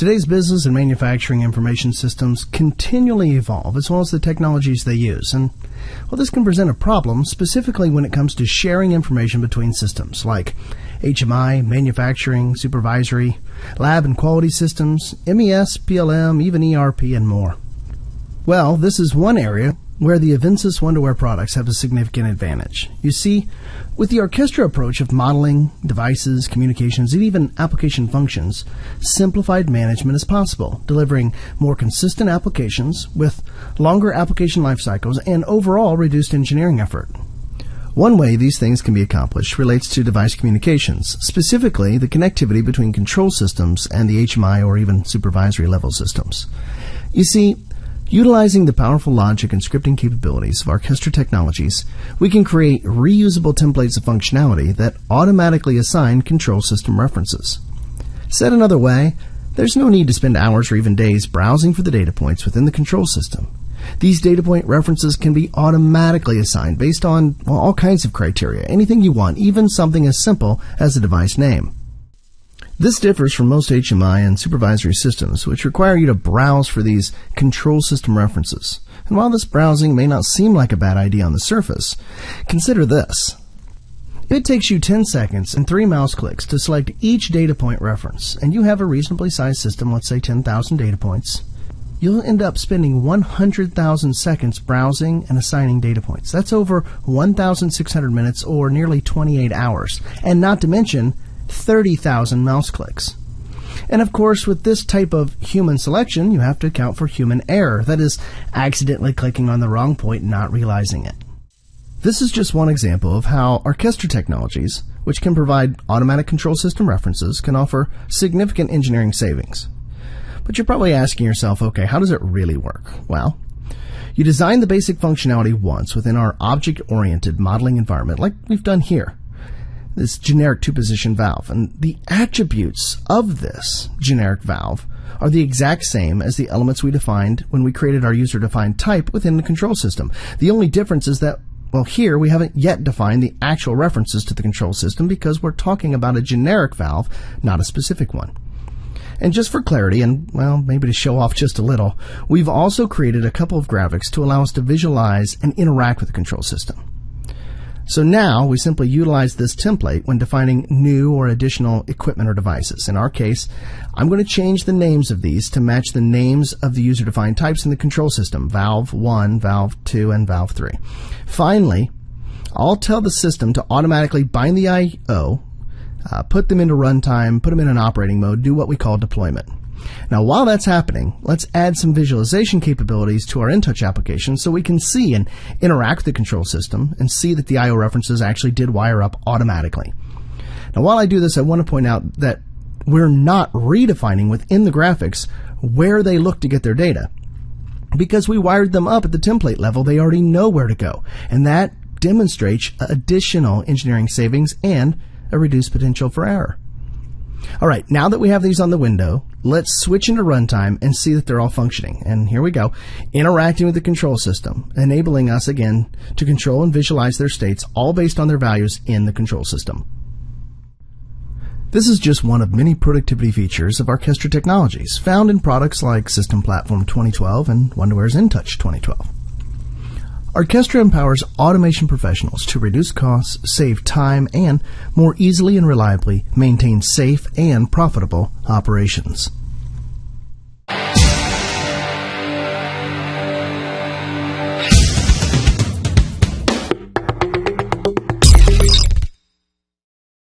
Today's business and manufacturing information systems continually evolve, as well as the technologies they use. And, well, this can present a problem, specifically when it comes to sharing information between systems, like HMI, manufacturing, supervisory, lab and quality systems, MES, PLM, even ERP, and more. Well, this is one area where the Avensis Wonderware products have a significant advantage. You see, with the ArchestrA approach of modeling, devices, communications, and even application functions, simplified management is possible, delivering more consistent applications with longer application life cycles and overall reduced engineering effort. One way these things can be accomplished relates to device communications, specifically the connectivity between control systems and the HMI or even supervisory level systems. You see, utilizing the powerful logic and scripting capabilities of ArchestrA technologies, we can create reusable templates of functionality that automatically assign control system references. Said another way, there's no need to spend hours or even days browsing for the data points within the control system. These data point references can be automatically assigned based on, well, all kinds of criteria, anything you want, even something as simple as a device name. This differs from most HMI and supervisory systems, which require you to browse for these control system references. And while this browsing may not seem like a bad idea on the surface, consider this. If it takes you 10 seconds and 3 mouse clicks to select each data point reference, and you have a reasonably sized system, let's say 10,000 data points, you'll end up spending 100,000 seconds browsing and assigning data points. That's over 1,600 minutes or nearly 28 hours, and not to mention 30,000 mouse clicks. And of course, with this type of human selection, you have to account for human error, that is, accidentally clicking on the wrong point and not realizing it. This is just one example of how ArchestrA technologies, which can provide automatic control system references, can offer significant engineering savings. But you're probably asking yourself, okay, how does it really work? Well, you design the basic functionality once within our object-oriented modeling environment, like we've done here. This generic two-position valve, and the attributes of this generic valve are the exact same as the elements we defined when we created our user-defined type within the control system. The only difference is that, well, here we haven't yet defined the actual references to the control system because we're talking about a generic valve, not a specific one. And just for clarity, and, well, maybe to show off just a little, we've also created a couple of graphics to allow us to visualize and interact with the control system. So now we simply utilize this template when defining new or additional equipment or devices. In our case, I'm going to change the names of these to match the names of the user-defined types in the control system, Valve 1, Valve 2, and Valve 3. Finally, I'll tell the system to automatically bind the I/O, put them into runtime, put them in an operating mode, do what we call deployment. Now, while that's happening, let's add some visualization capabilities to our InTouch application so we can see and interact with the control system and see that the I/O references actually did wire up automatically. Now, while I do this, I want to point out that we're not redefining within the graphics where they look to get their data. Because we wired them up at the template level, they already know where to go. And that demonstrates additional engineering savings and a reduced potential for error. All right, now that we have these on the window, let's switch into runtime and see that they're all functioning. And here we go, interacting with the control system, enabling us again to control and visualize their states, all based on their values in the control system. This is just one of many productivity features of ArchestrA technologies, found in products like System Platform 2012 and Wonderware's InTouch 2012. ArchestrA empowers automation professionals to reduce costs, save time, and more easily and reliably maintain safe and profitable operations.